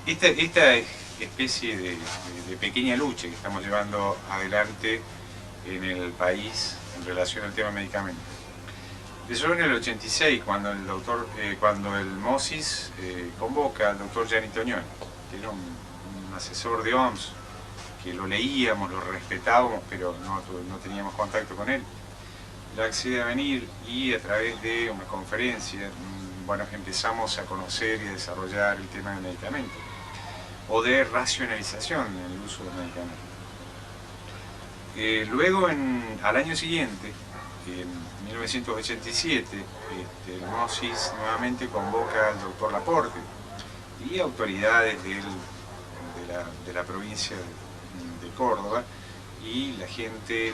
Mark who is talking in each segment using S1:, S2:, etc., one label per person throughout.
S1: Esta especie de pequeña lucha que estamos llevando adelante en el país en relación al tema medicamentos. Empezó en el 86, cuando el MOSIS convoca al doctor Gianni Tognoni, que era un asesor de OMS, que lo leíamos, lo respetábamos, pero no teníamos contacto con él. Él accede a venir y a través de una conferencia, bueno, empezamos a conocer y a desarrollar el tema del medicamento, o de racionalización en el uso del medicamento. Luego, al año siguiente, en 1987, el MOSIS nuevamente convoca al doctor Laporte y autoridades de la provincia de Córdoba y la gente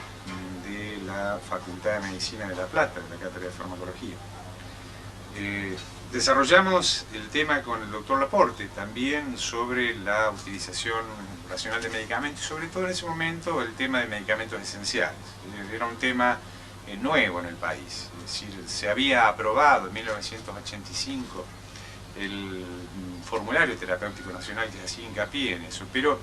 S1: de la Facultad de Medicina de La Plata, de la Cátedra de Farmacología. Desarrollamos el tema con el doctor Laporte, también sobre la utilización racional de medicamentos, sobre todo en ese momento el tema de medicamentos esenciales. Era un tema nuevo en el país, es decir, se había aprobado en 1985 el formulario terapéutico nacional que hacía hincapié en eso, pero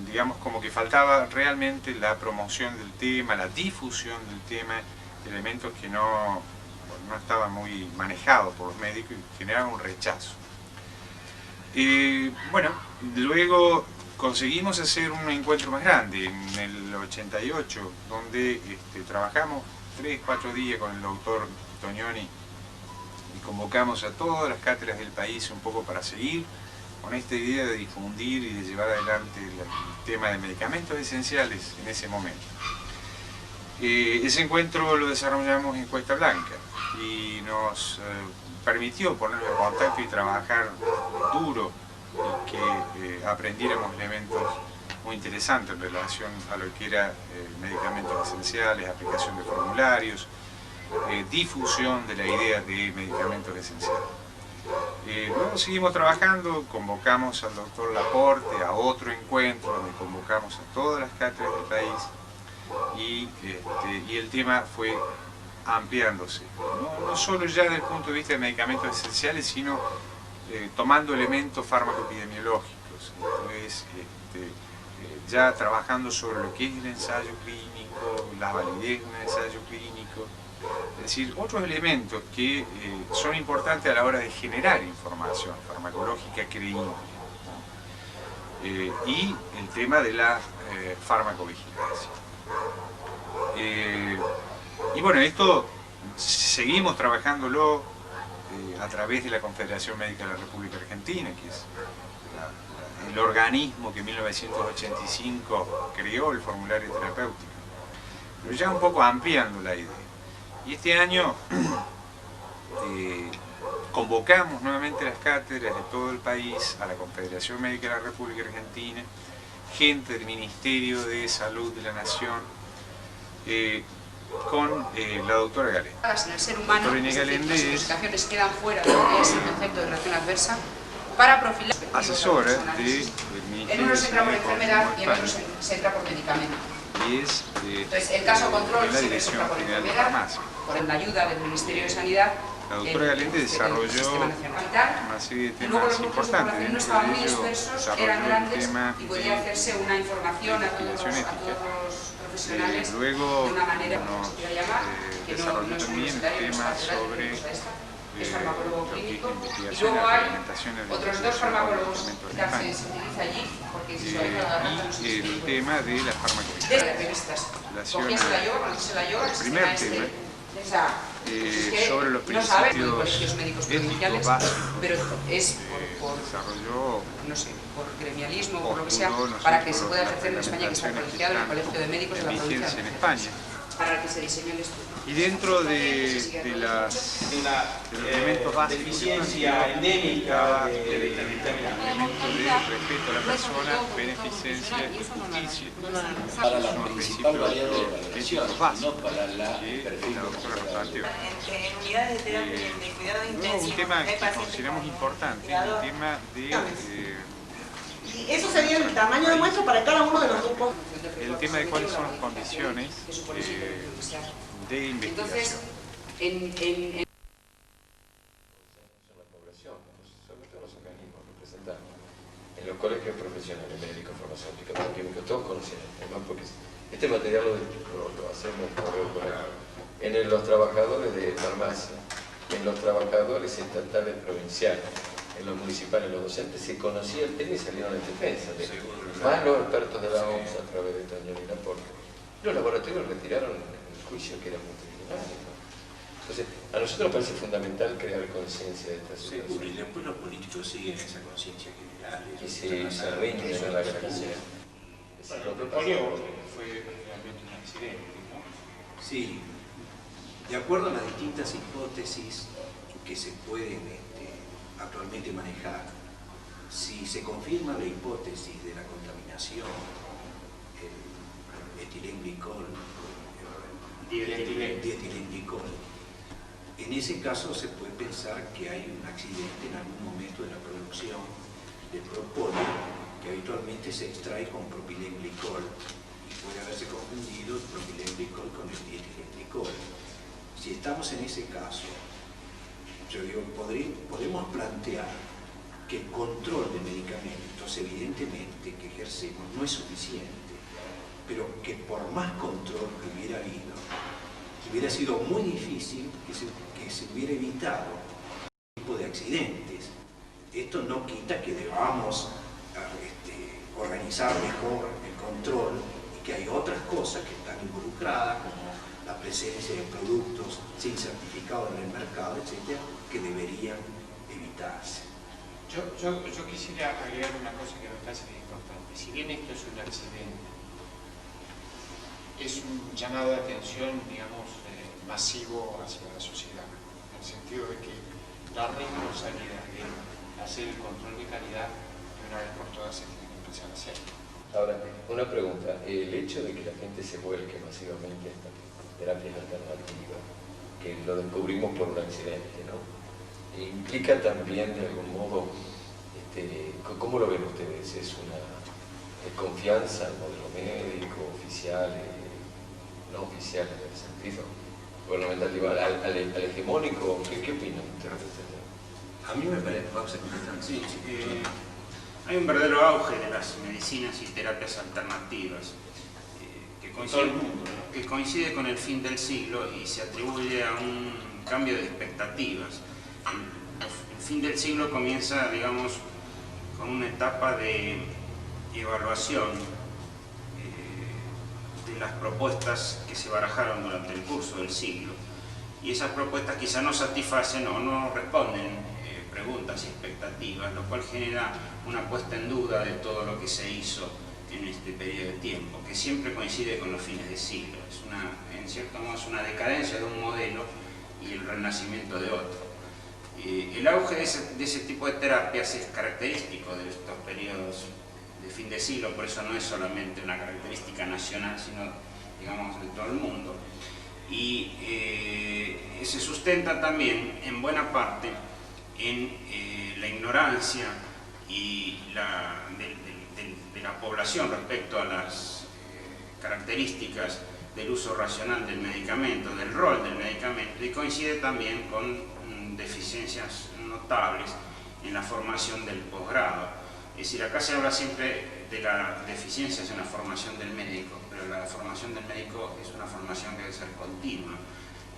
S1: digamos como que faltaba realmente la promoción del tema, la difusión del tema, de elementos que no estaban muy manejados por los médicos y generaban un rechazo. Bueno, luego conseguimos hacer un encuentro más grande en el 88, donde trabajamos 3-4 días con el doctor Tognoni y convocamos a todas las cátedras del país un poco para seguir con esta idea de difundir y de llevar adelante el tema de medicamentos esenciales en ese momento. Ese encuentro lo desarrollamos en Cuesta Blanca y nos permitió ponernos en contacto y trabajar duro y que aprendiéramos elementos muy interesantes en relación a lo que era medicamentos esenciales, aplicación de formularios, difusión de la idea de medicamentos esenciales. Luego seguimos trabajando, convocamos al doctor Laporte a otro encuentro donde convocamos a todas las cátedras del país y el tema fue ampliándose, no solo ya desde el punto de vista de medicamentos esenciales, sino tomando elementos fármaco-epidemiológicos, entonces ya trabajando sobre lo que es el ensayo clínico, la validez de un ensayo clínico, es decir, otros elementos que son importantes a la hora de generar información farmacológica creíble, y el tema de la farmacovigilancia. Y bueno, esto seguimos trabajándolo a través de la Confederación Médica de la República Argentina, que es el organismo que en 1985 creó el formulario terapéutico, pero ya un poco ampliando la idea. Y este año convocamos nuevamente las cátedras de todo el país a la Confederación Médica de la República Argentina, gente del Ministerio de Salud de la Nación, con la doctora Galén.
S2: En el ser humano,
S1: doctora Inés Galén es
S2: intoxicaciones quedan fuera de lo que es el concepto de relación adversa para profilar
S1: asesora del Ministerio
S2: en unos se entra por
S1: de
S2: enfermedad
S1: Salud
S2: y en otros se entra por medicamento.
S1: y es
S2: Entonces, el caso control
S1: la
S2: siempre se
S1: Dirección
S2: entra por
S1: General de
S2: enfermedad,
S1: Farmacia.
S2: por la ayuda del Ministerio de Sanidad.
S1: La doctora Galén desarrolló una serie de
S2: Y luego
S1: temas
S2: los grupos de
S1: importantes,
S2: población no
S1: dentro
S2: estaban
S1: de
S2: muy
S1: ello
S2: dispersos,
S1: desarrolló
S2: eran
S1: el
S2: grandes
S1: tema
S2: y podía hacerse una información a todos
S1: investigación ética.
S2: los profesionales
S1: Luego
S2: de una manera
S1: nos
S2: que se quiera llamar, que
S1: desarrolló
S2: no es
S1: también el
S2: universitario, no
S1: tema
S2: es catedrático,
S1: sobre
S2: es farmacólogo
S1: lo que es
S2: clínico.
S1: la
S2: Y
S1: investigación,
S2: luego
S1: la
S2: hay
S1: reglamentación de la
S2: otros dos
S1: utilización de
S2: farmacólogos
S1: medicamentos en
S2: que
S1: España.
S2: se utiliza allí, porque se suaviza la garganta.
S1: Y el tema de la
S2: De
S1: farmacovigilancia.
S2: las revistas.
S1: Relaciona
S2: Cogíase la yoga, conociese la yoga,
S1: el primer tema sobre los
S2: no saben
S1: principios
S2: colegios médicos
S1: éticos
S2: provinciales,
S1: básicos.
S2: pero es por
S1: Desarrolló
S2: no sé, por gremialismo o por lo que
S1: postuló,
S2: sea,
S1: ¿no es
S2: para
S1: cierto?,
S2: que se pueda
S1: las
S2: ejercer en España, que está
S1: reglamentaciones
S2: colegiado en el
S1: están
S2: Colegio de Médicos de la
S1: en
S2: provincia
S1: vigencia en
S2: de
S1: España.
S2: para el que se diseñó el estudio.
S1: Y dentro de los elementos básicos
S3: deficiencia endémica
S1: el elemento de respeto a la persona, beneficencia y justicia.
S3: para la
S1: Son
S3: principal
S1: principios
S3: variable de valoración,
S1: éticos básicos
S3: no para la
S1: que
S3: perfil
S1: la doctora nos planteó.
S4: En unidades de terapia de cuidado
S1: Luego,
S4: intensivo,
S1: un tema
S4: hay
S1: que
S4: pacientes
S1: consideramos
S4: con
S1: importante es el tema de
S5: Y eso sería el tamaño de muestra para cada uno de los grupos.
S1: el tema de cuáles son las condiciones de
S2: Entonces,
S1: investigación.
S2: en
S6: población, sobre todo los organismos representados, en los colegios profesionales, médicos, farmacéuticos, bioquímicos, todos conocían el tema, porque este material lo hacemos en los trabajadores de farmacia, en los trabajadores estatales provinciales, en los municipales, los docentes, se conocía el tema y salieron en defensa, más los expertos de la OMS a través de Toñoni y Laporte. Los laboratorios retiraron el juicio que era multitudinario. Entonces, a nosotros nos parece fundamental crear conciencia de esta situación.
S3: Seguro, y después los políticos siguen esa conciencia general.
S6: Y se rinden en la ganancia.
S1: Bueno, lo proponió fue realmente un accidente, ¿no?
S3: Sí, de acuerdo a las distintas hipótesis que se pueden actualmente manejar, si se confirma la hipótesis de la contaminación, el etilenglicol, dietilenglicol, en ese caso se puede pensar que hay un accidente en algún momento de la producción de propóleo, que habitualmente se extrae con propilenglicol y puede haberse confundido el propilenglicol con el dietilenglicol. Si estamos en ese caso, yo digo, podemos plantear que el control de medicamentos, evidentemente, que ejercemos no es suficiente, pero que por más control que hubiera habido, hubiera sido muy difícil que se hubiera evitado este tipo de accidentes. Esto no quita que debamos organizar mejor el control y que hay otras cosas que están involucradas, como la presencia de productos sin certificado en el mercado, etcétera, que deberían evitarse.
S1: Yo quisiera agregar una cosa que me parece que es importante. Si bien esto es un accidente, es un llamado de atención, digamos, masivo hacia la sociedad, en el sentido de que la responsabilidad de hacer el control de calidad de una vez por todas se tiene que empezar a hacer.
S6: Ahora, una pregunta. El hecho de que la gente se vuelque masivamente a estas terapias alternativas, que lo descubrimos por un accidente, ¿no? Implica también, de algún modo, ¿cómo lo ven ustedes? ¿Es una confianza al modelo médico, oficial, no oficial en el sentido gubernamental, al hegemónico? ¿Qué opinan ustedes?
S3: A mí me parece,
S7: sí, hay un verdadero auge de las medicinas y terapias alternativas que coincide con el fin del siglo y se atribuye a un cambio de expectativas. El fin del siglo comienza, digamos, con una etapa de evaluación de las propuestas que se barajaron durante el curso del siglo, y esas propuestas quizá no satisfacen o no responden preguntas y expectativas, lo cual genera una puesta en duda de todo lo que se hizo en este periodo de tiempo, que siempre coincide con los fines de siglo. En cierto modo es una decadencia de un modelo y el renacimiento de otro. El auge de ese tipo de terapias es característico de estos periodos de fin de siglo, por eso no es solamente una característica nacional, sino, digamos, de todo el mundo. Y se sustenta también, en buena parte, en la ignorancia y de la población respecto a las características del uso racional del medicamento, del rol del medicamento, y coincide también con deficiencias notables en la formación del posgrado. Es decir, acá se habla siempre de las deficiencias en la formación del médico, pero la formación del médico es una formación que debe ser continua.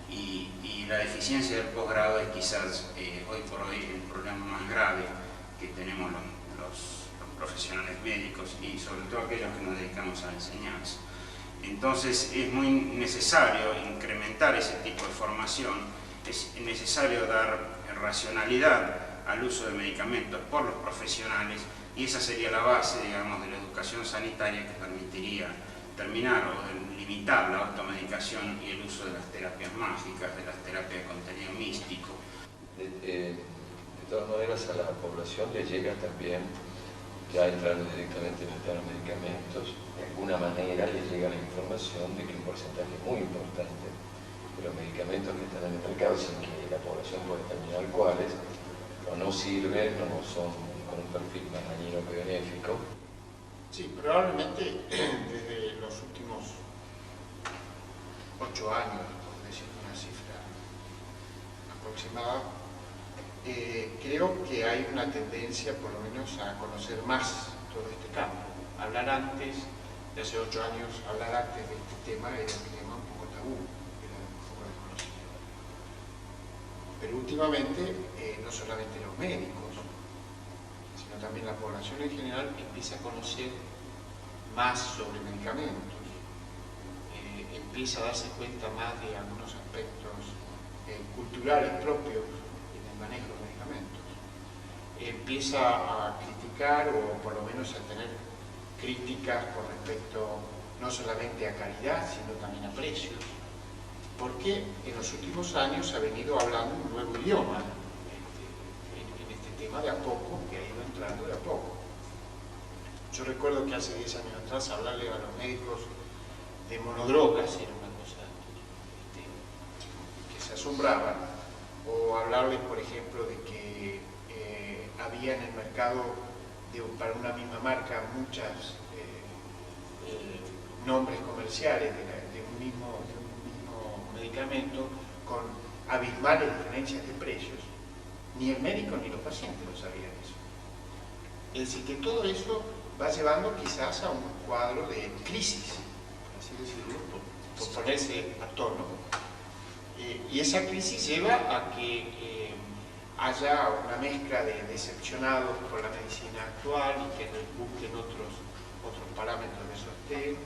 S7: Y la deficiencia del posgrado es quizás hoy por hoy el problema más grave que tenemos los profesionales médicos y sobre todo aquellos que nos dedicamos a la enseñanza. Entonces es muy necesario incrementar ese tipo de formación, es necesario dar racionalidad al uso de medicamentos por los profesionales, y esa sería la base, digamos, de la educación sanitaria que permitiría terminar o limitar la automedicación y el uso de las terapias mágicas, de las terapias de contenido místico.
S6: De todas maneras, a la población le llega también, ya entrando directamente en el tema de medicamentos, de alguna manera le llega la información de que un porcentaje muy importante de los medicamentos que están en el mercado, sin que la población pueda determinar cuáles, o no sirven, o son con un perfil más dañino que benéfico.
S1: Sí, probablemente desde los últimos 8 años, por decir una cifra aproximada,
S8: creo que hay una tendencia, por lo menos, a conocer más todo este campo. Hablar antes, de hace 8 años, hablar antes de este tema era un tema un poco tabú, era un poco desconocido. Pero últimamente, no solamente los médicos, sino también la población en general empieza a conocer más sobre medicamentos, empieza a darse cuenta más de algunos aspectos culturales propios en el manejo de medicamentos. Empieza a criticar o por lo menos a tener críticas con respecto no solamente a calidad, sino también a precios, porque en los últimos años se ha venido hablando un nuevo idioma en este tema de a poco, que ha ido entrando de a poco. Yo recuerdo que hace 10 años atrás hablarle a los médicos de monodrogas era una cosa que se asombraba, o hablarles, por ejemplo, de que había en el mercado para una misma marca muchos nombres comerciales de un mismo medicamento con abismales diferencias de precios. Ni el médico ni los pacientes lo sabían eso. Es decir, que todo eso va llevando quizás a un cuadro de crisis, por así decirlo, por ponerse a tono. Y esa crisis lleva a que haya una mezcla de decepcionados por la medicina actual y que busquen otros parámetros de sostén,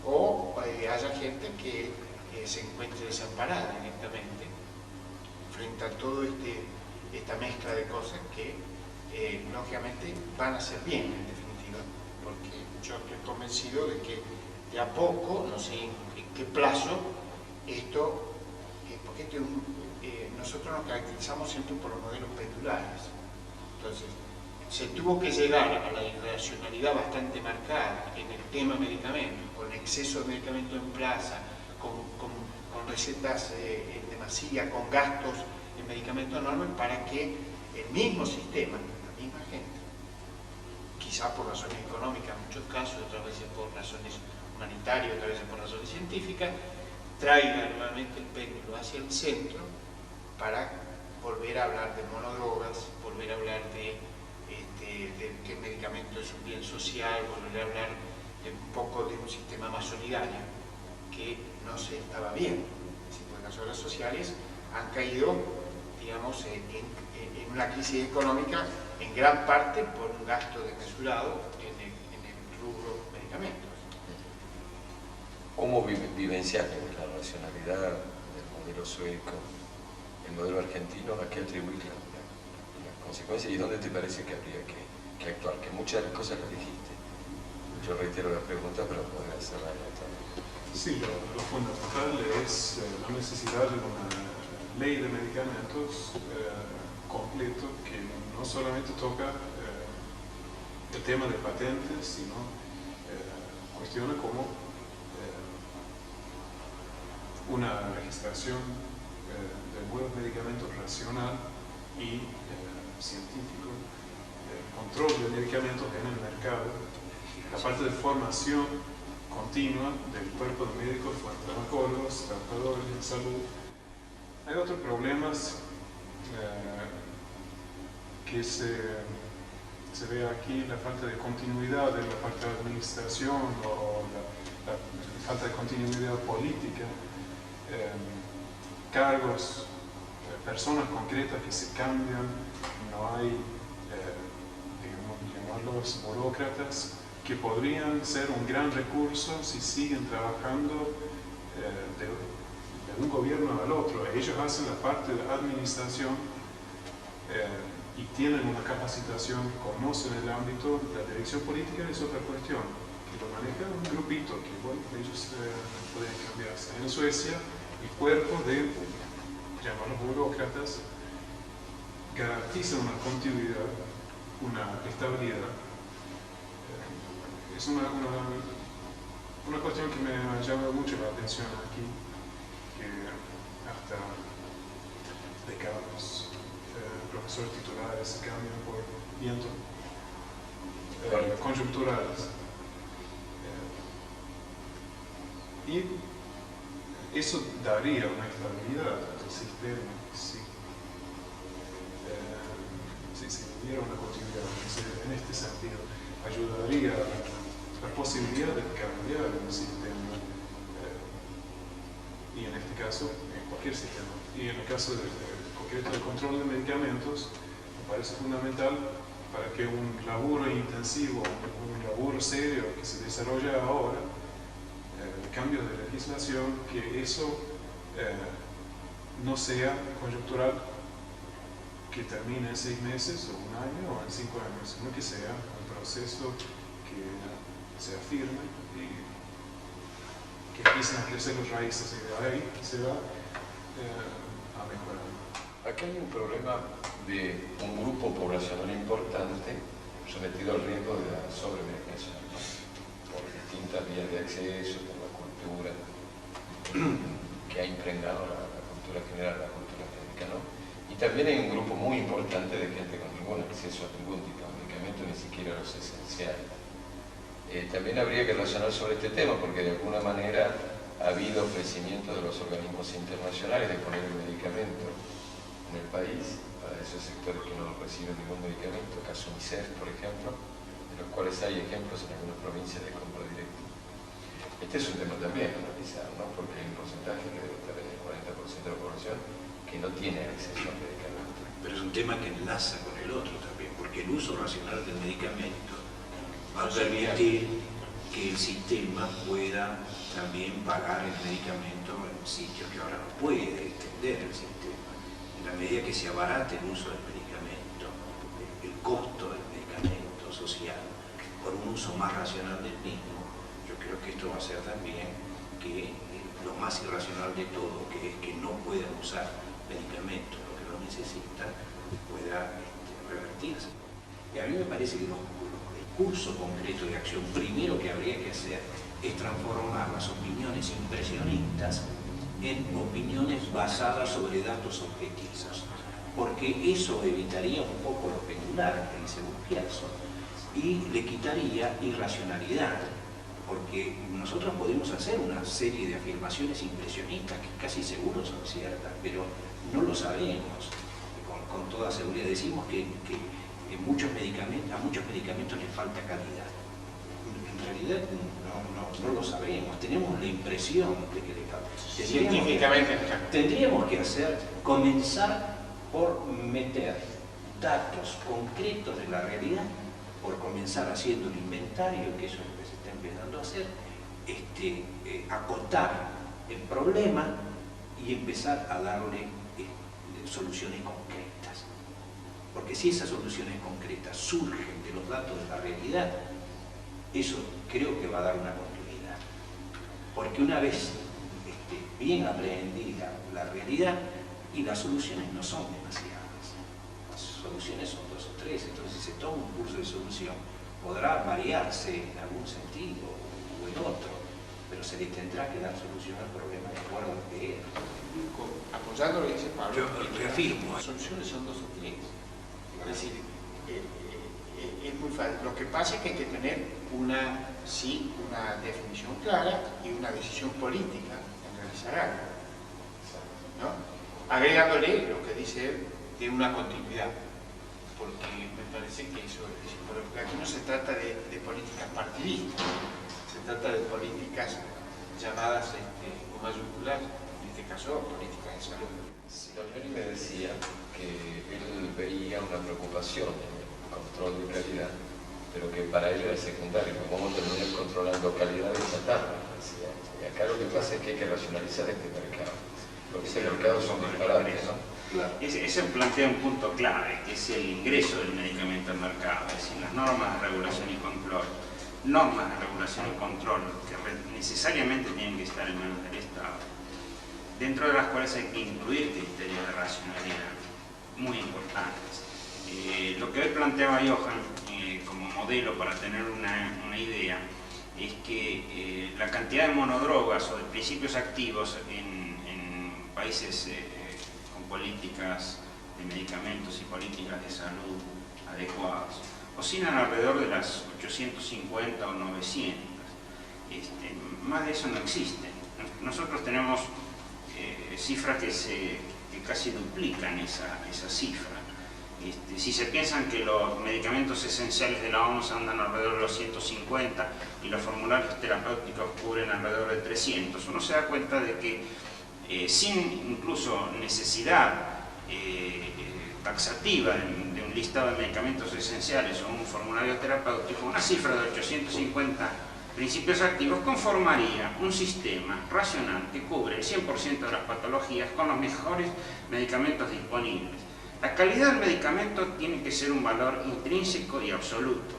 S8: o haya gente que se encuentre desamparada directamente frente a toda esta mezcla de cosas que lógicamente van a ser bien en definitiva, porque yo estoy convencido de que de a poco, no sé en qué plazo, porque nosotros nos caracterizamos siempre por los modelos pendulares. Entonces, se tuvo que llegar a la irracionalidad bastante marcada en el tema medicamentos, con exceso de medicamentos en plaza, con recetas en demasía, con gastos en medicamentos enormes, para que el mismo sistema, la misma gente, quizás por razones económicas en muchos casos, otras veces por razones humanitarias, otras veces por razones científicas, traiga nuevamente el péndulo hacia el centro para volver a hablar de monodrogas, volver a hablar de que el medicamento es un bien social, volver a hablar un poco de un sistema más solidario que no se estaba bien. Las obras sociales han caído, digamos, en una crisis económica en gran parte por un gasto desmesurado en el rubro medicamentos.
S6: ¿Cómo vivenciar la racionalidad del modelo sueco, el modelo argentino? ¿A qué atribuir las consecuencias y dónde te parece que habría que actuar? Que muchas cosas las dijiste. Yo reitero la pregunta, pero podría hacerla también.
S9: Sí, lo fundamental es la necesidad de una ley de medicamentos completo que no solamente toca el tema de patentes, sino cuestiones como una registración de buenos medicamentos racional y científico, control de medicamentos en el mercado, la parte de formación continua del cuerpo de médicos, farmacólogos, trabajadores en salud. Hay otros problemas que se ve aquí, la falta de continuidad de la parte de administración o la falta de continuidad política, cargos, personas concretas que se cambian, no hay, digamos, llamarlos burócratas, que podrían ser un gran recurso si siguen trabajando de un gobierno al otro. Ellos hacen la parte de administración y tienen una capacitación, conocen el ámbito, la dirección política es otra cuestión, que lo maneja un grupito que, bueno, ellos pueden cambiarse. En Suecia, el cuerpo de, llamarlos burócratas, garantiza una continuidad, una estabilidad. Es una cuestión que me llama mucho la atención aquí, que hasta decanos, profesores titulares se cambian por viento, conjunturales. Y eso daría una estabilidad al sistema, sí. diera una continuidad en este sentido. Ayudaría la posibilidad de cambiar el sistema, y en este caso, en cualquier sistema. Y en el caso del concreto del control de medicamentos, me parece fundamental para que un laburo intensivo, un laburo serio que se desarrolla ahora, el cambio de legislación, que eso no sea conjuntural, que termine en 6 meses o 1 año o en 5 años, sino que sea un proceso que sea firme y que empiecen a crecer las raíces, y de ahí se va a mejorar.
S6: Acá hay un problema de un grupo poblacional importante sometido al riesgo de la sobremedicación, ¿no? Por distintas vías de acceso, por la cultura que ha impregnado la cultura general, la cultura médica, ¿no? Y también hay un grupo muy importante de gente con ningún acceso a ningún tipo de medicamento, ni siquiera los esenciales. También habría que razonar sobre este tema, porque de alguna manera ha habido ofrecimiento de los organismos internacionales de poner el medicamento en el país para esos sectores que no reciben ningún medicamento, caso UNICEF, por ejemplo, de los cuales hay ejemplos en algunas provincias de compra directa. Este es un tema también a analizar, ¿no? Porque hay un porcentaje que debe estar en el 40% de la población que no tiene acceso al medicamento.
S3: Pero es un tema que enlaza con el otro también, porque el uso racional del medicamento va a permitir que el sistema pueda también pagar el medicamento en sitios que ahora no puede extender el sistema. En la medida que se abarate el uso del medicamento, el costo del medicamento social, por un uso más racional del mismo, yo creo que esto va a ser también que lo más irracional de todo, que es que no puedan usar medicamentos, lo que lo necesitan, pueda revertirse. Y a mí me parece que el curso concreto de acción primero que habría que hacer es transformar las opiniones impresionistas en opiniones basadas sobre datos objetivos, porque eso evitaría un poco lo pendular que dice Burpiazo y le quitaría irracionalidad, porque nosotros podemos hacer una serie de afirmaciones impresionistas que casi seguro son ciertas, pero no lo sabemos. Con toda seguridad decimos que a muchos medicamentos les falta calidad. En realidad no lo sabemos, tenemos la impresión de que le falta.
S8: Científicamente.
S3: Tendríamos que comenzar por meter datos concretos de la realidad, por comenzar haciendo un inventario, que eso es lo que se está empezando a hacer, acotar el problema y empezar a darle soluciones concretas. Porque si esas soluciones concretas surgen de los datos de la realidad, eso creo que va a dar una continuidad. Porque una vez bien aprendida la realidad, y las soluciones no son demasiadas, las soluciones son 2 o 3, entonces si se toma un curso de solución, podrá variarse en algún sentido o en otro, pero se le tendrá que dar solución al problema de acuerdo a lo que es.
S8: Apoyando lo que dice Pablo,
S3: Yo reafirmo.
S8: las soluciones son 2 o 3. Es decir, es muy fácil. Lo que pasa es que hay que tener una definición clara y una decisión política en realizar algo, ¿no? Agregándole lo que dice él de una continuidad, porque me parece que eso es importante. Aquí no se trata de políticas partidistas, se trata de políticas llamadas con mayúsculas, en este caso políticas de salud.
S6: Tognoni me decía que él veía una preocupación en el control de calidad, pero que para él era secundario, cómo terminar controlando calidad de estatal. Y acá lo que pasa es que hay que racionalizar este mercado, porque ese mercado son disparates, ¿no?
S7: Claro. Ese plantea un punto clave, que es el ingreso del medicamento al mercado, es decir, las normas de regulación y control. Normas de regulación y control que necesariamente tienen que estar en manos del Estado, dentro de las cuales hay que incluir criterios de racionalidad muy importantes. Lo que hoy planteaba Johan como modelo para tener una idea es que la cantidad de monodrogas o de principios activos en países con políticas de medicamentos y políticas de salud adecuadas oscilan alrededor de las 850 o 900. Más de eso no existe. Nosotros tenemos cifras que casi duplican esa cifra. Si se piensan que los medicamentos esenciales de la OMS andan alrededor de los 150 y los formularios terapéuticos cubren alrededor de 300, uno se da cuenta de que sin incluso necesidad taxativa de un listado de medicamentos esenciales o un formulario terapéutico, una cifra de 850 principios activos conformaría un sistema racional que cubre el 100% de las patologías con los mejores medicamentos disponibles. La calidad del medicamento tiene que ser un valor intrínseco y absoluto.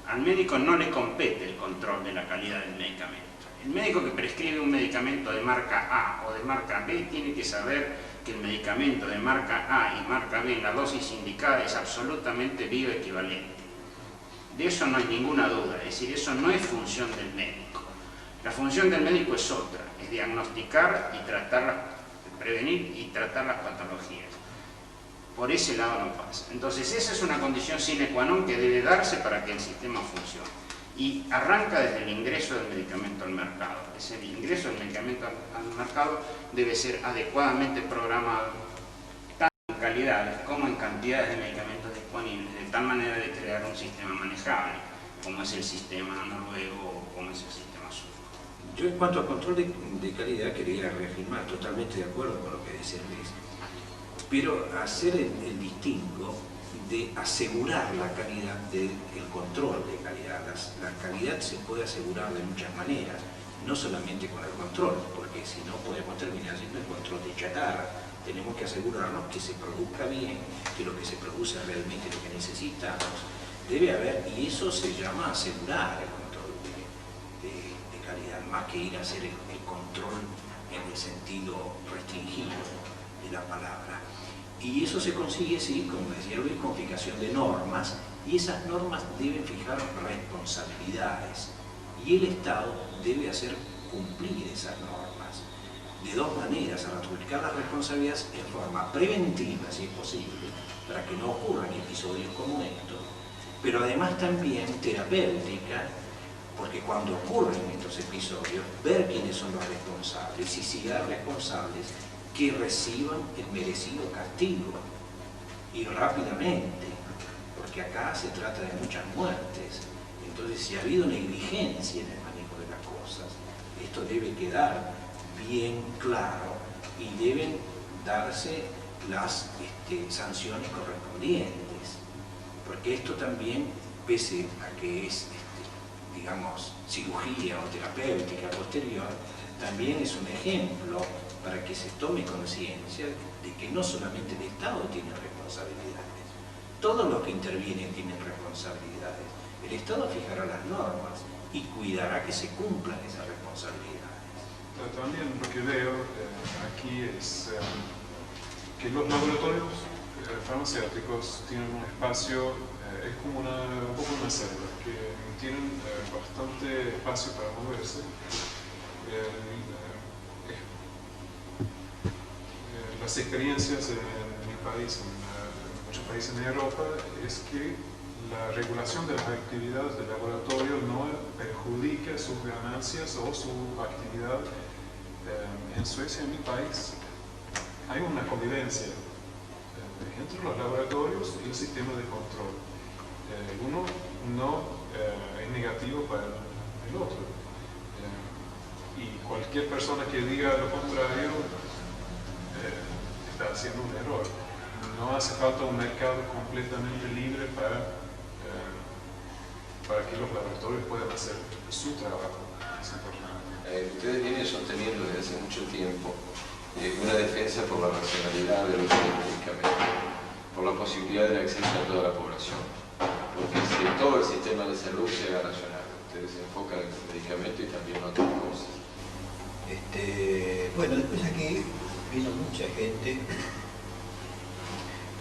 S7: Al médico no le compete el control de la calidad del medicamento. El médico que prescribe un medicamento de marca A o de marca B tiene que saber que el medicamento de marca A y marca B en la dosis indicada es absolutamente bioequivalente. De eso no hay ninguna duda, es decir, eso no es función del médico. La función del médico es otra, es diagnosticar y tratar, prevenir y tratar las patologías. Por ese lado no pasa. Entonces esa es una condición sine qua non que debe darse para que el sistema funcione. Y arranca desde el ingreso del medicamento al mercado. Ese ingreso del medicamento al mercado debe ser adecuadamente programado, tanto en calidades como en cantidades de medicamentos disponibles, de tal manera de crear un sistema manejable, como es el sistema noruego o como es el sistema sueco.
S3: Yo en cuanto al control de calidad quería reafirmar, totalmente de acuerdo con lo que dice Luis, pero hacer el distingo de asegurar la calidad del control de calidad. La calidad se puede asegurar de muchas maneras, no solamente con el control, porque si no podemos terminar haciendo el control de chatarra. Tenemos que asegurarnos que se produzca bien, que lo que se produce es realmente lo que necesitamos. Debe haber, y eso se llama asegurar el control de calidad, más que ir a hacer el control en el sentido restringido de la palabra. Y eso se consigue, sí, como decía Luis, con fijación de normas, y esas normas deben fijar responsabilidades, y el Estado debe hacer cumplir esas normas de dos maneras: al adjudicar las responsabilidades en forma preventiva, si es posible, para que no ocurran episodios como estos, pero además también terapéutica, porque cuando ocurren estos episodios, ver quiénes son los responsables y si hay responsables, que reciban el merecido castigo y rápidamente, porque acá se trata de muchas muertes. Entonces, si ha habido negligencia en el manejo de las cosas, esto debe quedar bien claro y deben darse las sanciones correspondientes, porque esto también, pese a que es digamos, cirugía o terapéutica posterior, también es un ejemplo para que se tome conciencia de que no solamente el Estado tiene responsabilidades, todos los que intervienen tienen responsabilidades. El Estado fijará las normas y cuidará que se cumplan esas responsabilidades.
S9: También lo que veo aquí es que los laboratorios farmacéuticos tienen un espacio, es como un poco una selva, que tienen bastante espacio para moverse. Las experiencias en mi país, en muchos países en Europa, es que la regulación de las actividades del laboratorio no perjudica sus ganancias o su actividad. En Suecia, en mi país, hay una convivencia entre los laboratorios y el sistema de control. Uno no es negativo para el otro. Y cualquier persona que diga lo contrario está haciendo un error. No hace falta un mercado completamente libre para que los laboratorios puedan hacer su trabajo. Es importante.
S6: Ustedes vienen sosteniendo desde hace mucho tiempo una defensa por la racionalidad del uso del medicamento, por la posibilidad del acceso a toda la población, porque si todo el sistema de salud se haga racional. Ustedes se enfocan en el medicamento y también en otras cosas.
S10: Bueno, después aquí vino mucha gente,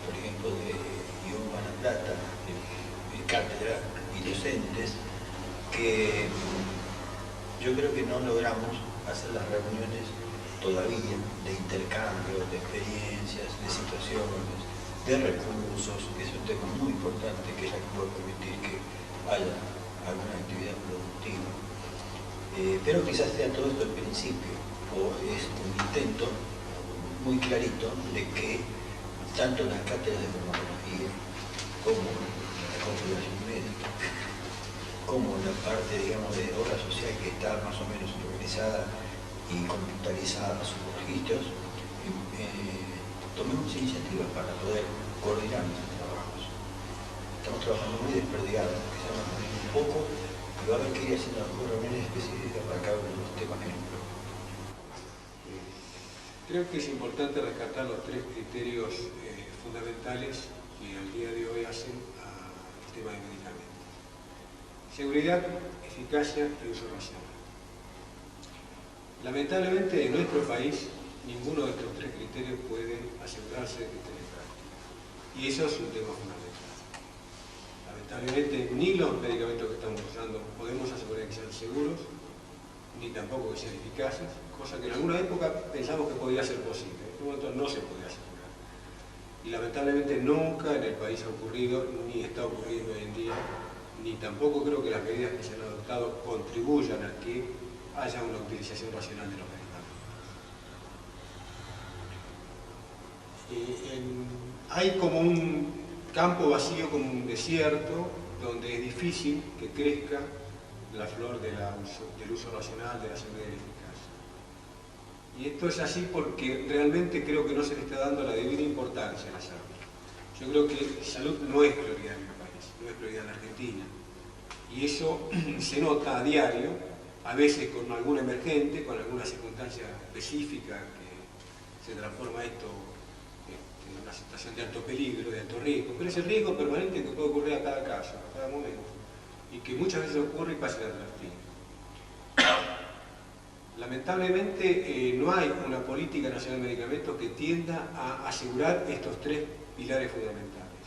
S10: por ejemplo de La Plata, de cátedra y docentes, que yo creo que no logramos hacer las reuniones todavía de intercambio, de experiencias, de situaciones, de recursos, que es un tema muy importante, que es la que puede permitir que haya alguna actividad productiva. Pero quizás sea todo esto el principio, o es un intento muy clarito de que tanto las cátedras de farmacología parte, digamos, de obra social que está más o menos organizada y computarizada sus registros, tomemos iniciativas para poder coordinar nuestros trabajos. Estamos trabajando muy desperdigados, quizás nos ponemos un poco y va a haber que ir haciendo reuniones específicas para cada uno de los temas que nos preocupan.
S11: Creo que es importante rescatar los tres criterios fundamentales que al día de hoy hacen al tema de medicamentos: seguridad, eficacia y uso racional. Lamentablemente en nuestro país ninguno de estos tres criterios puede asegurarse que esté en práctica. Y eso es un tema fundamental. Lamentablemente ni los medicamentos que estamos usando podemos asegurar que sean seguros, ni tampoco que sean eficaces, cosa que en alguna época pensamos que podía ser posible. En este momento no se podía asegurar. Y lamentablemente nunca en el país ha ocurrido, ni está ocurriendo hoy en día, ni tampoco creo que las medidas que se han adoptado contribuyan a que haya una utilización racional de los medicamentos. Hay como un campo vacío, como un desierto, donde es difícil que crezca la flor del uso racional, de la seguridad y la eficacia. Y esto es así porque realmente creo que no se le está dando la debida importancia a la salud. Yo creo que salud no es prioridad en el país, no es prioridad en Argentina. Y eso se nota a diario, a veces con algún emergente, con alguna circunstancia específica que se transforma esto en una situación de alto peligro, de alto riesgo, pero es el riesgo permanente que puede ocurrir a cada caso, a cada momento, y que muchas veces ocurre y pasa inadvertido. Lamentablemente no hay una política nacional de medicamentos que tienda a asegurar estos tres pilares fundamentales.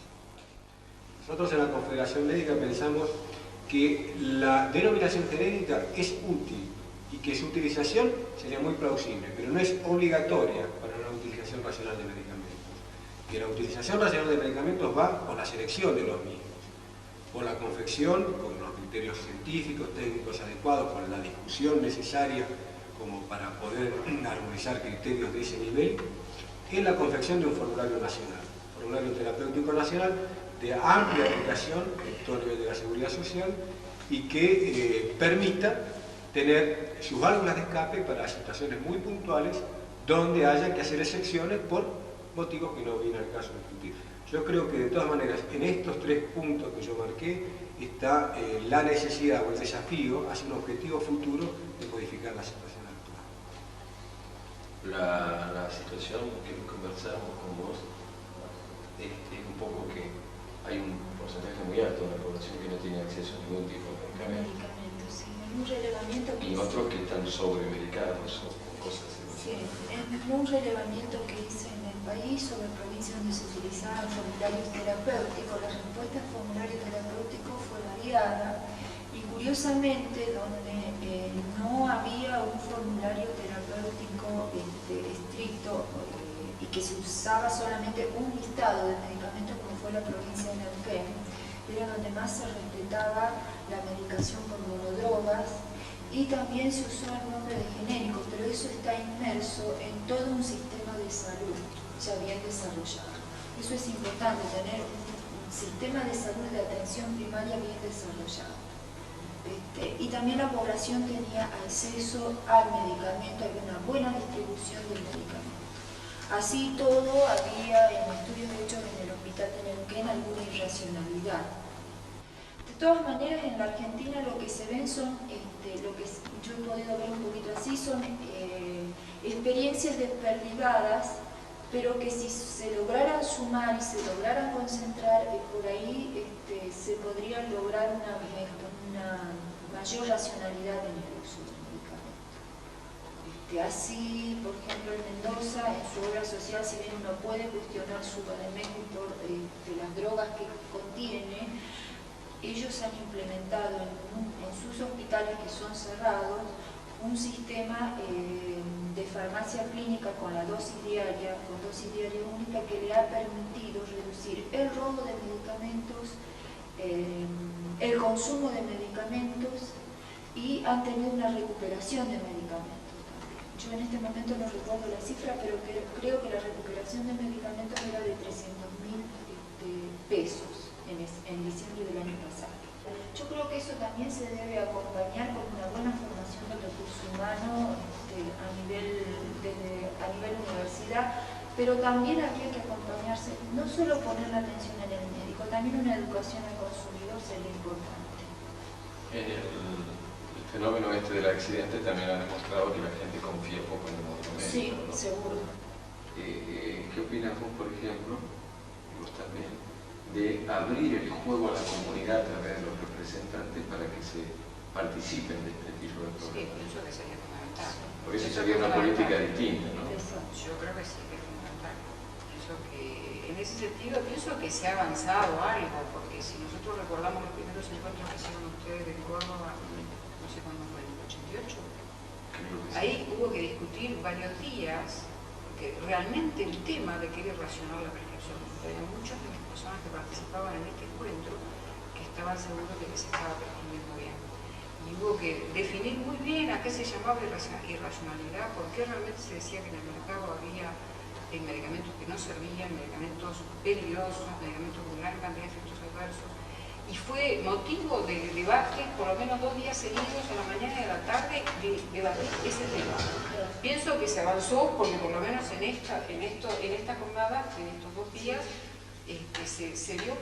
S11: Nosotros en la Confederación Médica pensamos que la denominación genérica es útil y que su utilización sería muy plausible, pero no es obligatoria para una utilización racional de medicamentos. Que la utilización racional de medicamentos va con la selección de los mismos, con la confección, con los criterios científicos, técnicos adecuados, con la discusión necesaria como para poder armonizar criterios de ese nivel, en la confección de un formulario nacional, formulario terapéutico nacional de amplia aplicación en todo el nivel de la seguridad social y que permita tener sus válvulas de escape para situaciones muy puntuales donde haya que hacer excepciones por motivos que no viene al caso de discutir. Yo creo que de todas maneras en estos tres puntos que yo marqué está la necesidad o el desafío hacia un objetivo futuro de modificar la situación actual.
S6: La situación que conversamos con vos es un poco que hay un porcentaje muy alto de la población que no tiene acceso a ningún tipo de medicamento.
S12: Sí, en un relevamiento que
S6: Y otros que están sobremedicados o cosas así.
S12: Sí, en un relevamiento que hice en el país sobre provincias donde se utilizaban formularios terapéuticos, la respuesta al formulario terapéutico fue variada y curiosamente donde no había un formulario terapéutico estricto y que se usaba solamente un listado de medicamentos como fue la provincia de Neuquén, era donde más se respetaba la medicación por monodrogas y también se usó el nombre de genérico, pero eso está inmerso en todo un sistema de salud ya bien desarrollado. Eso es importante, tener un sistema de salud de atención primaria bien desarrollado. Y también la población tenía acceso al medicamento, había una buena distribución del medicamento. Así todo, había en estudios hechos en el hospital de Neuquén alguna irracionalidad. De todas maneras, en la Argentina lo que se ven son, lo que yo he podido ver un poquito así, son experiencias desperdigadas, pero que si se lograran sumar y se lograran concentrar, por ahí se podría lograr una mayor racionalidad en el uso del medicamento. Así, por ejemplo, en Mendoza, en su obra social, si bien uno puede cuestionar su vademécum de las drogas que contiene, ellos han implementado en sus hospitales que son cerrados un sistema de farmacia clínica con la dosis diaria, con dosis diaria única, que le ha permitido reducir el robo de medicamentos, el consumo de medicamentos y han tenido una recuperación de medicamentos también. Yo en este momento no recuerdo la cifra, pero creo que la recuperación de medicamentos era de 300.000 pesos en diciembre del año pasado. Yo creo que eso también se debe acompañar con una buena formación del recurso humano a nivel universidad, pero también habría que acompañarse, no solo poner la atención en el médico, también una educación al consumidor sería importante.
S6: El fenómeno del accidente también ha demostrado que la gente confía poco en el modelo médico.
S12: Sí,
S6: ¿no?
S12: seguro.
S6: ¿Qué opinas vos, por ejemplo, y vos también, de abrir el juego a la comunidad a través de los representantes para que se participen de este tipo de programas?
S2: Sí, pienso que sería fundamental.
S6: Porque eso sería una política distinta, ¿no?
S2: Yo creo que sí, que es fundamental. Pienso que, en ese sentido, pienso que se ha avanzado algo, porque si nosotros recordamos los primeros encuentros que hicieron ustedes en Córdoba, no sé cuándo fue, en el 88, ahí hubo que discutir varios días, porque realmente el tema de que era irracional la prescripción, había muchas de las personas que participaban en este encuentro que estaban seguros de que se estaba prescribiendo bien. Y hubo que definir muy bien a qué se llamaba irracionalidad, por qué realmente se decía que en el mercado había medicamentos que no servían, medicamentos peligrosos, medicamentos con gran cantidad de efectos adversos. Y fue motivo de debate, por lo menos 2 días seguidos, a la mañana y a la tarde, de debatir ese tema. Pienso que se avanzó, porque por lo menos en esta jornada, en estos 2 días, se dio,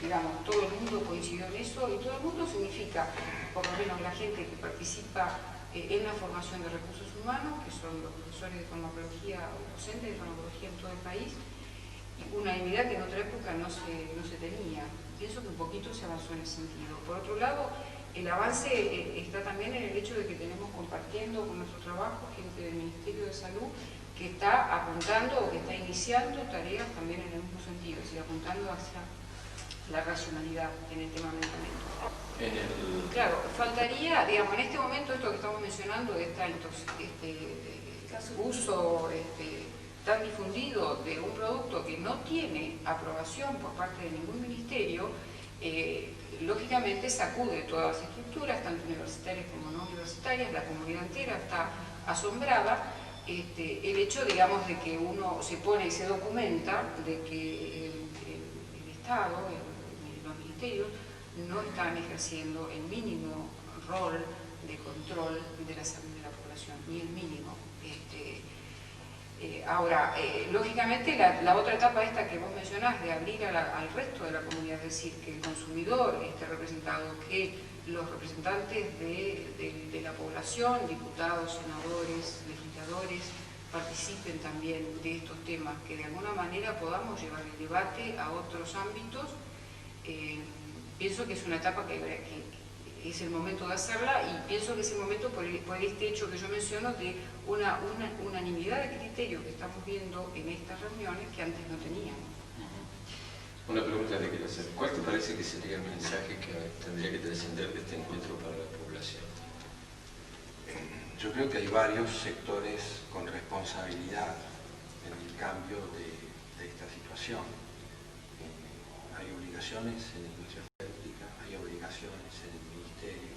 S2: digamos, todo el mundo coincidió en eso, y todo el mundo significa, por lo menos la gente que participa en la formación de recursos humanos, que son los profesores de farmacología o docentes de farmacología en todo el país, y unanimidad que en otra época no se tenía. Pienso que un poquito se avanzó en ese sentido. Por otro lado, el avance está también en el hecho de que tenemos compartiendo con nuestro trabajo gente del Ministerio de Salud que está apuntando o que está iniciando tareas también en el mismo sentido, es decir, apuntando hacia la racionalidad en el tema medicamentos. Claro, faltaría, digamos, en este momento esto que estamos mencionando, de uso tan difundido de un producto que no tiene aprobación por parte de ningún ministerio, lógicamente sacude todas las estructuras, tanto universitarias como no universitarias, la comunidad entera está asombrada. El hecho, digamos, de que uno se pone y se documenta de que el Estado, los ministerios, no están ejerciendo el mínimo rol de control de la salud de la población, ni el mínimo. Ahora, lógicamente, la otra etapa esta que vos mencionás, de abrir al resto de la comunidad, es decir, que el consumidor esté representado, que los representantes de la población, diputados, senadores, legisladores, participen también de estos temas, que de alguna manera podamos llevar el debate a otros ámbitos. Pienso que es una etapa que es el momento de hacerla, y pienso que es el momento por este hecho que yo menciono de una unanimidad de criterio que estamos viendo en estas reuniones que antes no teníamos.
S6: Una pregunta que quiero hacer. ¿Cuál te parece que sería el mensaje que tendría que trascender de este encuentro para la población?
S13: Yo creo que hay varios sectores con responsabilidad en el cambio de esta situación. Hay obligaciones en la industria farmacéutica, hay obligaciones en el ministerio,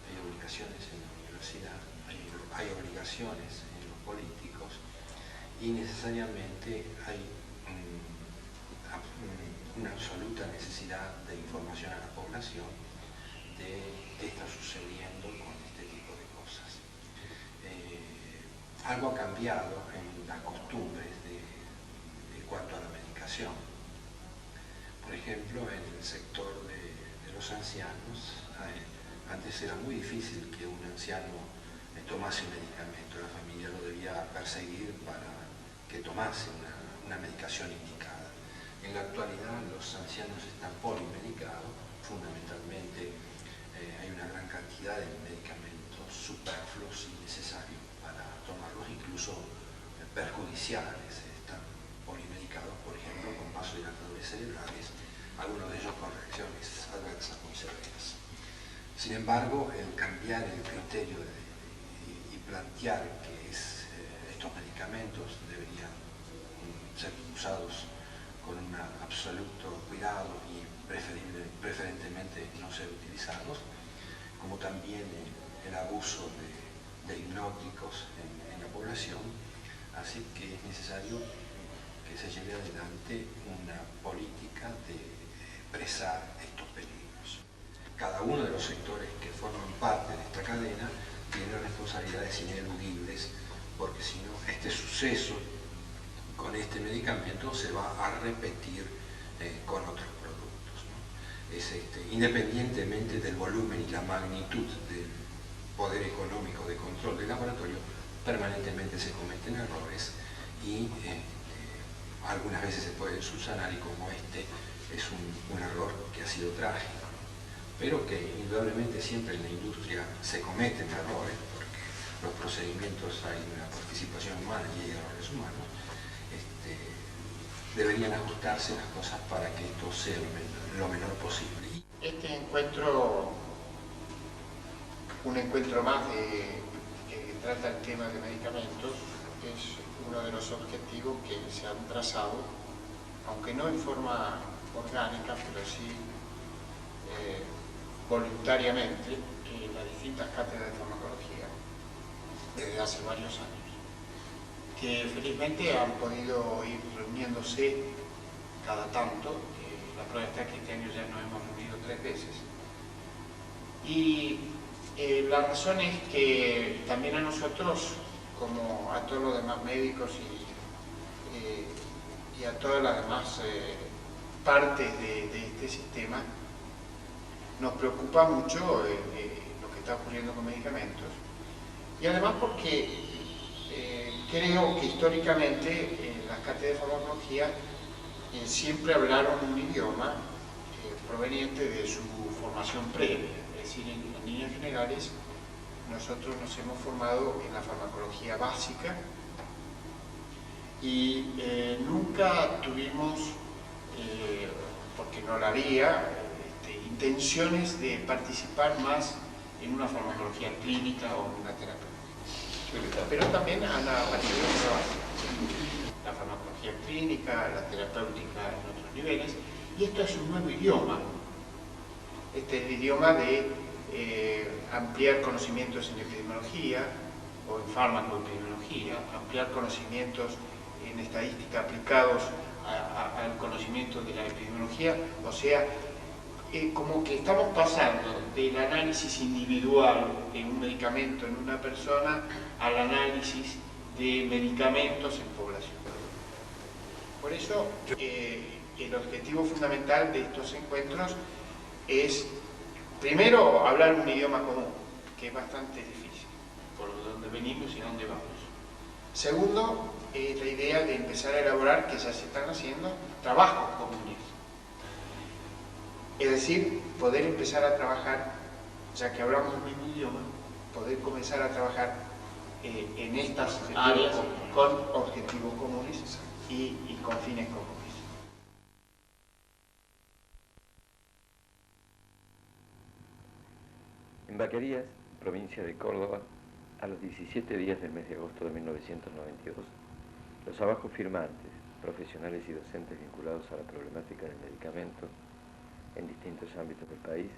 S13: hay obligaciones en la universidad, hay obligaciones en los políticos, y necesariamente hay una absoluta necesidad de información a la población de qué está sucediendo con este tipo de cosas. Algo ha cambiado en las costumbres en cuanto a la medicación. Por ejemplo, en el sector de los ancianos, antes era muy difícil que un anciano tomase un medicamento. La familia lo debía perseguir para que tomase una medicación indicada. En la actualidad los ancianos están polimedicados, fundamentalmente hay una gran cantidad de medicamentos superfluos y necesarios para tomarlos, incluso perjudiciales. Están polimedicados, por ejemplo, con vasodilatadores cerebrales, algunos de ellos con reacciones adversas muy severas. Sin embargo, el cambiar el criterio y plantear que estos medicamentos deberían ser usados con un absoluto cuidado y preferentemente no ser utilizados, como también el abuso de hipnóticos en la población, así que es necesario que se lleve adelante una política de expresar estos peligros. cada uno de los sectores que forman parte de esta cadena tiene responsabilidades ineludibles, porque si no, este suceso con este medicamento se va a repetir con otros productos, ¿no? Independientemente del volumen y la magnitud del poder económico de control del laboratorio, permanentemente se cometen errores y algunas veces se pueden subsanar, y como este es un error que ha sido trágico, pero que indudablemente siempre en la industria se cometen errores, porque los procedimientos hay una participación humana y hay errores humanos. Deberían ajustarse las cosas para que esto sea lo menor posible.
S8: Este encuentro, un encuentro más que trata el tema de medicamentos, es uno de los objetivos que se han trazado, aunque no en forma orgánica, pero sí voluntariamente, en las distintas cátedras de farmacología desde hace varios años, que felizmente han podido ir reuniéndose cada tanto. La prueba está que este año ya nos hemos reunido 3 veces. Y la razón es que también a nosotros, como a todos los demás médicos y a todas las demás partes de este sistema, nos preocupa mucho lo que está ocurriendo con medicamentos. Y además porque creo que históricamente las cátedras de farmacología siempre hablaron un idioma proveniente de su formación previa. Es decir, en líneas generales, nosotros nos hemos formado en la farmacología básica y nunca tuvimos, porque no la había, intenciones de participar más en una farmacología clínica o en una terapia. Pero también han aparecido nuevas, la farmacología clínica, la terapéutica en otros niveles, y esto es un nuevo idioma. Este es el idioma de ampliar conocimientos en epidemiología o en farmacoepidemiología, ampliar conocimientos en estadística aplicados al conocimiento de la epidemiología, o sea, como que estamos pasando del análisis individual de un medicamento en una persona al análisis de medicamentos en población. Por eso, el objetivo fundamental de estos encuentros es, primero, hablar un idioma común, que es bastante difícil, por donde venimos y dónde vamos. Segundo, la idea de empezar a elaborar, que ya se están haciendo, trabajos comunes. Es decir, poder empezar a trabajar, ya que hablamos el mismo idioma, poder comenzar a trabajar en estas áreas con objetivos comunes y con fines comunes.
S6: En Vaquerías, provincia de Córdoba, a los 17 días del mes de agosto de 1992, los abajo firmantes, profesionales y docentes vinculados a la problemática del medicamento en distintos ámbitos del país,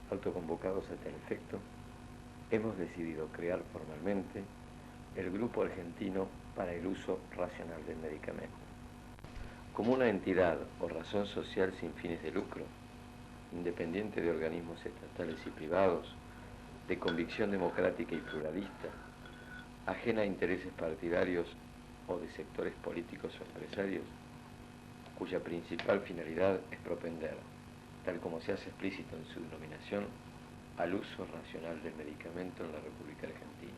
S6: autoconvocados a tal efecto, hemos decidido crear formalmente el Grupo Argentino para el Uso Racional del Medicamento. Como una entidad o razón social sin fines de lucro, independiente de organismos estatales y privados, de convicción democrática y pluralista, ajena a intereses partidarios o de sectores políticos o empresarios, cuya principal finalidad es propender, tal como se hace explícito en su denominación, al uso racional del medicamento en la República Argentina.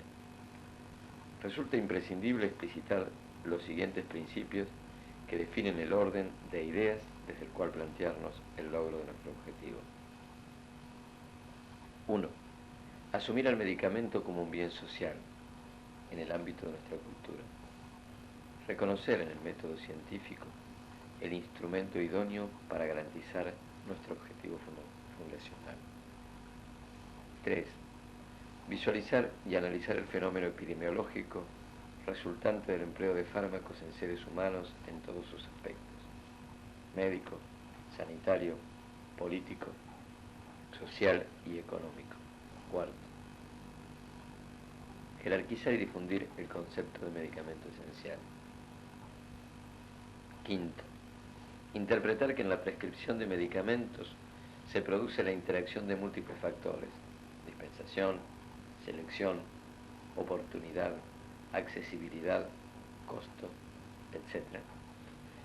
S6: Resulta imprescindible explicitar los siguientes principios que definen el orden de ideas desde el cual plantearnos el logro de nuestro objetivo. 1. Asumir al medicamento como un bien social en el ámbito de nuestra cultura. Reconocer en el método científico el instrumento idóneo para garantizar nuestro objetivo fundacional. 3. Visualizar y analizar el fenómeno epidemiológico resultante del empleo de fármacos en seres humanos en todos sus aspectos: médico, sanitario, político, social y económico. 4. Jerarquizar y difundir el concepto de medicamento esencial. 5. Interpretar que en la prescripción de medicamentos se produce la interacción de múltiples factores: dispensación, selección, oportunidad, accesibilidad, costo, etc.,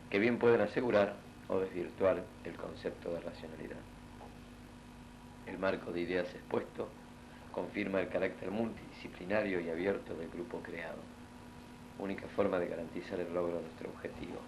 S6: que bien pueden asegurar o desvirtuar el concepto de racionalidad. El marco de ideas expuesto confirma el carácter multidisciplinario y abierto del grupo creado, única forma de garantizar el logro de nuestro objetivo.